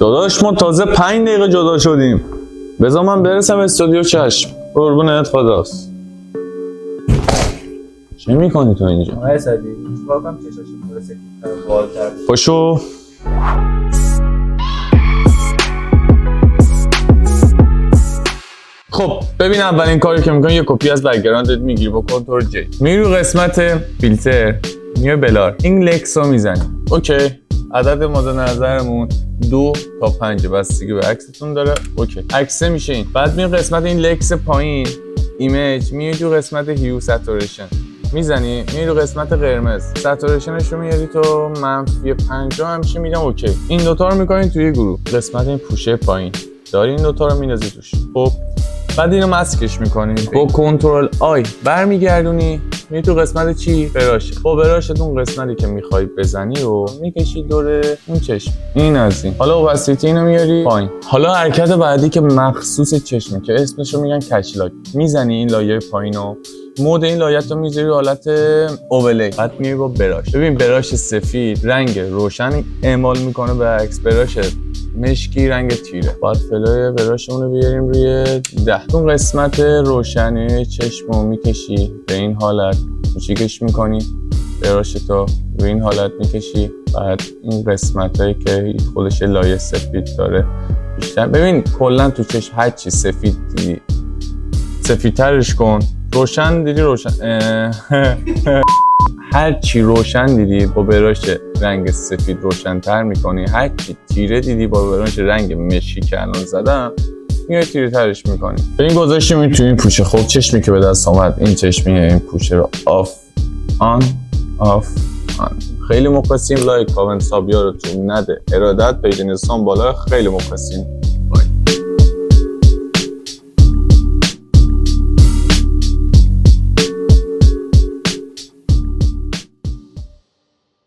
داداش ما تازه 5 دقیقه جدا شدیم. بذار من برسم استودیو. چشم. قربونت، خداست. چه میکنی تو اینجا؟ آقای صدی چیکار کنم چشاشو برسه بالتر پاشو. خب ببین، اولین کاری که میکنی یه کپی از بک‌گراندت میگیری با کنترل جی، میری رو قسمت فیلتر، میای بلار، این لکس رو میزنی. اوکی، عدد مورد نظرمون 2 تا 5 بستگی به عکستون داره. اوکی، عکس میشه این. بعد میای قسمت این لکس پایین ایمیج، میای تو قسمت هیو ساتوریشن میزنی، میای رو قسمت قرمز، ساتوریشنش رو میاری تو -50 همیشه میگم اوکی. این دوتا رو میکنین توی گروه. قسمت این پوشه پایین داری، این دوتا رو میندازی توش. خب بعد اینو ماسکش میکنی با کنترل آی، برمیگردونی میری تو قسمت چی؟ براشه. با براشتون قسمتی که میخوای بزنی رو میکشی دور اون چشم. این از این. حالا اوپاسیتی اینو میاری پایین. حالا حرکت بعدی که مخصوص چشمه که اسمشو میگن کچ لاک، میزنی این لایه پایینو، مود این لایه رو میذاری حالت اوولی. بعد میای با براش. ببین براش سفید رنگ روشن اعمال میکنه به عکس، براش مشکی رنگ تیره. باید فلای براشمون رو بیاریم روی 10. اون قسمت روشنی چشمو میکشی به این حالت، کوچیکش میکنی، براشتو روی این حالت میکشی. بعد این قسمت هایی که خودش لایه سفید داره بیشتر، ببین کلا تو چشم هر چی سفید دیدی سفیدترش کن. روشن دیدی روشن هر چی روشن دیدی با براش رنگ سفید روشن‌تر می‌کنی. هر چی تیره دیدی با براش رنگ مشکی که الان زدم میای تیره ترش می‌کنی. این گذاشتیم این تو این پوشه. خب چشمی که به دست آمد، این چشمی این پوشه رو آف آن آف آن. خیلی مخلصیم. لایک کامنت سابیا رو تو نده ارادت پیج اینستام بالا. خیلی مخلصیم.